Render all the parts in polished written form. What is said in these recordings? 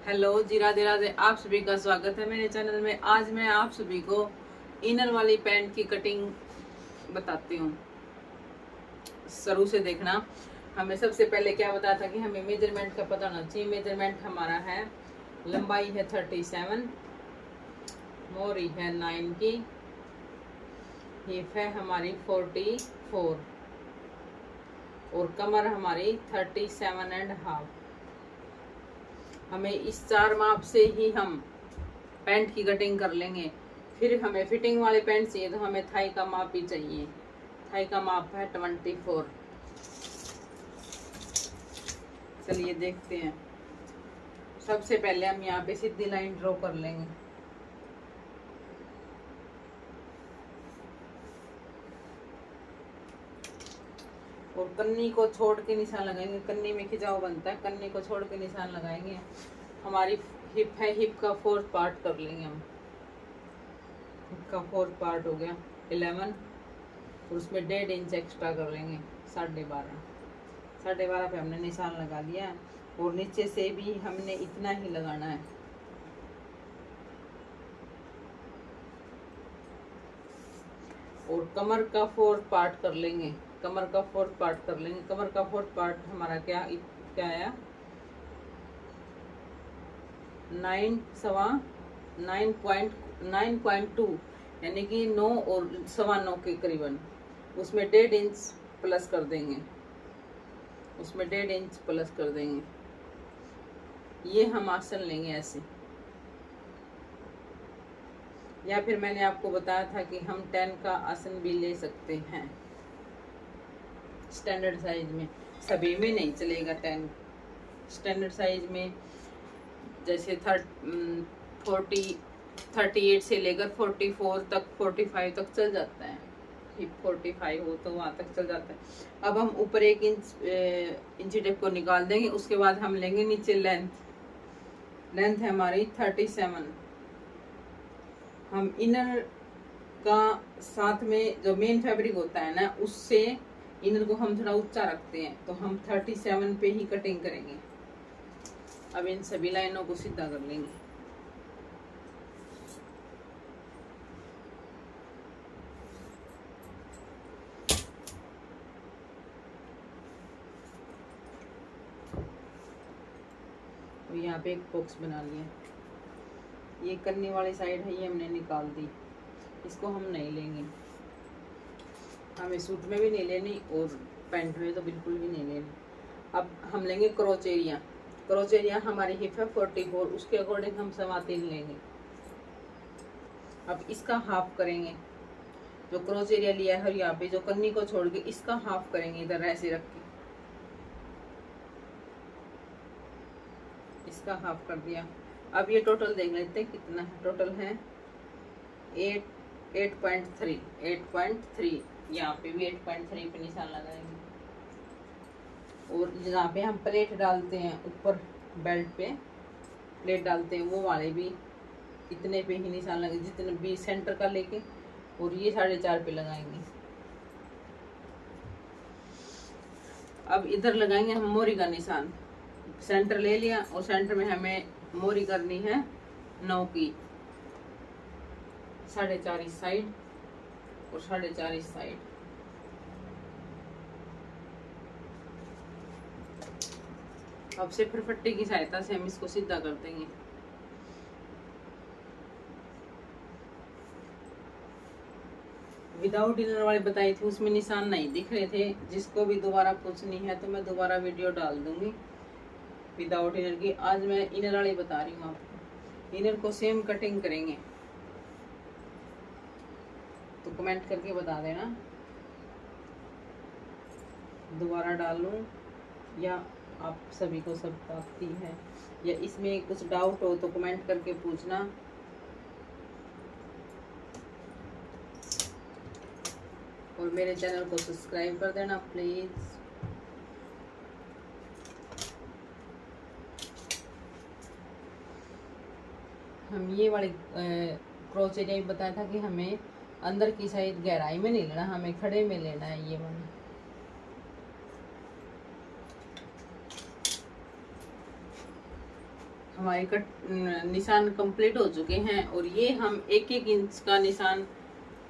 Hello जी, राधे राधे। आप सभी का स्वागत है मेरे चैनल में। आज मैं आप सभी को इनर वाली पैंट की कटिंग बताती हूँ। शुरू से देखना। हमें सबसे पहले क्या बताया था कि हमें मेजरमेंट का पता होना चाहिए। मेजरमेंट हमारा है, लंबाई है 37, मोरी है 9 की, हिप है हमारी 44 और कमर हमारी 37.5। हमें इस 4 माप से ही हम पैंट की कटिंग कर लेंगे। फिर हमें फिटिंग वाली पैंट चाहिए तो हमें थाई का माप भी चाहिए। थाई का माप है 24। चलिए देखते हैं। सबसे पहले हम यहाँ पे सीधी लाइन ड्रॉ कर लेंगे। और कन्नी को छोड़ के निशान लगाएंगे। कन्नी में खिंचाव बनता है, कन्नी को छोड़ के निशान लगाएंगे। हमारी हिप है, हिप का 4th पार्ट कर लेंगे हम। हिप का 4th पार्ट हो गया 11 और उसमें 1.5 इंच एक्स्ट्रा कर लेंगे, 12.5। 12.5 पे हमने निशान लगा लिया है और नीचे से भी हमने इतना ही लगाना है। और कमर का 4th पार्ट कर लेंगे। कमर का 4th पार्ट कर लेंगे। कमर का 4th पार्ट हमारा क्या क्या आया, 9.2 यानी कि 9 और 9.25 के करीबन। उसमें 1.5 इंच प्लस कर देंगे। उसमें 1.5 इंच प्लस कर देंगे। ये हम आसन लेंगे ऐसे। या फिर मैंने आपको बताया था कि हम 10 का आसन भी ले सकते हैं स्टैंडर्ड साइज में। सभी में नहीं चलेगा 10। स्टैंडर्ड साइज में जैसे 38 से लेकर 44 तक, 45 तक चल जाता है। 45 हो तो वहां तक चल जाता है। अब हम ऊपर 1 इंची टेप को निकाल देंगे। उसके बाद हम लेंगे नीचे लेंथ। लेंथ है हमारी 37। हम इनर का साथ में जो मेन फैब्रिक होता है ना, उससे इनर को हम थोड़ा ऊंचा रखते हैं, तो हम 37 पे ही कटिंग करेंगे। अब इन सभी लाइनों को सीधा कर लेंगे। तो यहाँ पे एक बॉक्स बना लिया। ये करने वाली साइड है, ये हमने निकाल दी। इसको हम नहीं लेंगे। हमें सूट में भी नहीं लेनी और पैंट में तो बिल्कुल भी नहीं लेनी। अब हम लेंगे क्रॉच एरिया। क्रॉच एरिया हमारी हिप है 44, उसके अकॉर्डिंग हम 3.25 लेंगे। अब इसका हाफ करेंगे। जो क्रॉच एरिया लिया है और यहाँ पे जो कन्नी को छोड़ के इसका हाफ करेंगे, इधर ऐसे रख के इसका हाफ कर दिया। अब ये टोटल देख लेते हैं कितना है। टोटल है 8.3। यहाँ पे भी 8.3 पे निशान लगाएंगे। और जहाँ पे हम प्लेट डालते हैं ऊपर बेल्ट पे प्लेट डालते हैं, वो वाले भी इतने पे ही निशान लगे, जितने भी सेंटर का लेके। और ये 4.5 पे लगाएंगे। अब इधर लगाएंगे हम मोरी का निशान। सेंटर ले लिया और सेंटर में हमें मोरी करनी है 9 की। 4.5 इस साइड और 4.5 इस साइड। अब से फिर पट्टी की सहायता से हम इसको सीधा कर देंगे। विदाउट इनर वाली बताई थी, उसमें निशान नहीं दिख रहे थे। जिसको भी दोबारा पूछनी है तो मैं दोबारा वीडियो डाल दूंगी विदाउट इनर की। आज मैं इनर वाली बता रही हूँ आपको। इनर को सेम कटिंग करेंगे, तो कमेंट करके बता देना दोबारा डालूं या आप सभी को सब आती है, या इसमें कुछ डाउट हो तो कमेंट करके पूछना। और मेरे चैनल को सब्सक्राइब कर देना प्लीज। हम ये वाली क्रॉच एरिया भी बताया था कि हमें अंदर की साइड गहराई में नहीं लेना, हमें खड़े में लेना है। ये वाला हमारे कट निशान कंप्लीट हो चुके हैं और ये हम 1-1 इंच का निशान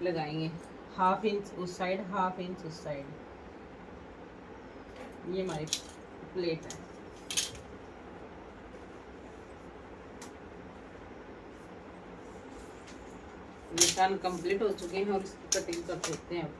लगाएंगे। 1/2 इंच उस साइड, 1/2 इंच उस साइड। ये हमारी प्लेट है। निशान कंप्लीट हो चुके हैं और इसकी कटिंग कर देते हैं।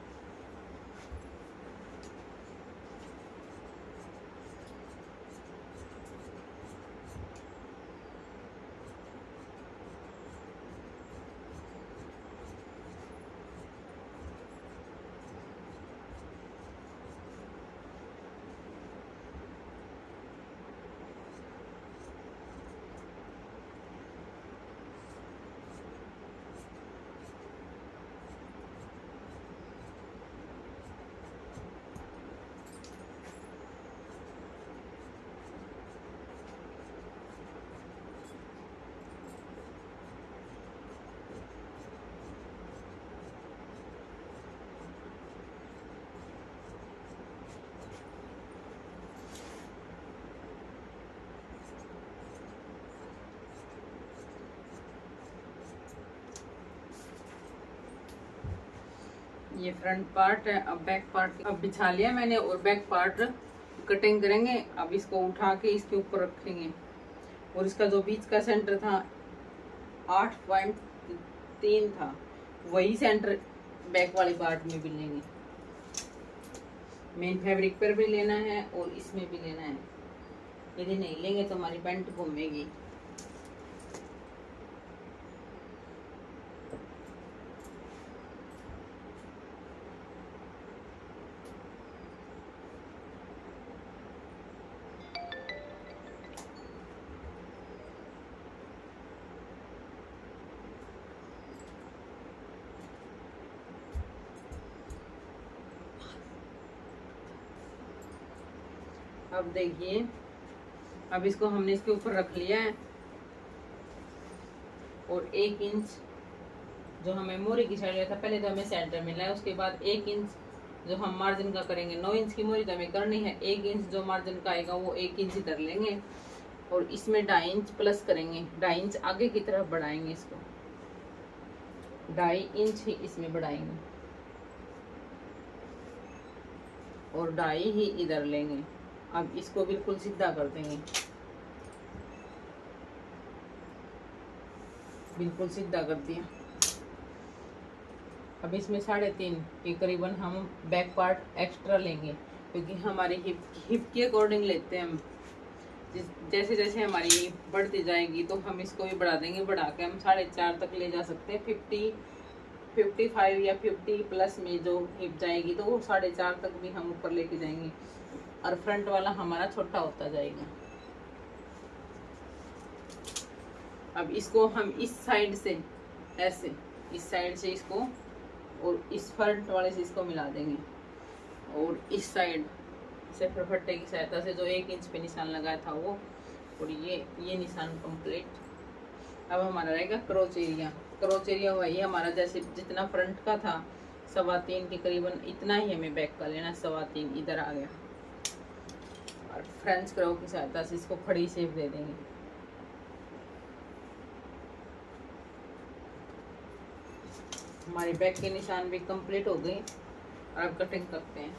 ये फ्रंट पार्ट है। अब बैक पार्ट अब बिछा लिया मैंने और बैक पार्ट कटिंग करेंगे। अब इसको उठा के इसके ऊपर रखेंगे और इसका जो बीच का सेंटर था 8.3 था, वही सेंटर बैक वाले पार्ट में भी लेंगे। मेन फैब्रिक पर भी लेना है और इसमें भी लेना है। यदि नहीं लेंगे तो हमारी पैंट घूमेगी। अब देखिए, अब इसको हमने इसके ऊपर रख लिया है और 1 इंच जो हमें मोरी की साइड था, पहले तो हमें सेंटर मिला है, उसके बाद 1 इंच जो हम मार्जिन का करेंगे। 9 इंच की मोरी तो हमें करनी है। 1 इंच जो मार्जिन का आएगा वो 1 इंच इधर लेंगे और इसमें 2.5 इंच प्लस करेंगे। 2.5 इंच आगे की तरफ बढ़ाएंगे इसको, 2.5 इंच ही इसमें बढ़ाएंगे और 2.5 ही इधर लेंगे। अब इसको बिल्कुल सीधा कर देंगे, बिल्कुल सीधा कर दिया। अब इसमें 3.5 के करीबन हम बैक पार्ट एक्स्ट्रा लेंगे, क्योंकि हमारी हिप के अकॉर्डिंग लेते हैं हम। जैसे जैसे हमारी हिप बढ़ती जाएगी तो हम इसको भी बढ़ा देंगे। बढ़ा के हम 4.5 तक ले जा सकते हैं। 55 या 50 प्लस में जो हिप जाएगी तो वो 4.5 तक भी हम ऊपर लेके जाएंगे और फ्रंट वाला हमारा छोटा होता जाएगा। अब इसको हम इस साइड से ऐसे, इस साइड से इसको और इस फ्रंट वाले से इसको मिला देंगे और इस साइड से फट्टे की सहायता से जो 1 इंच पे निशान लगाया था वो, और ये निशान कंप्लीट। अब हमारा रहेगा क्रोच एरिया। क्रोच एरिया वही हमारा जैसे जितना फ्रंट का था 3.25 के करीबन, इतना ही हमें बैक का लेना। 3.25 इधर आ गया और फ्रेंच क्रो की सहायता से इसको खड़ी शेप दे देंगे। हमारी बैक के निशान भी कंप्लीट हो गए और अब कटिंग करते हैं।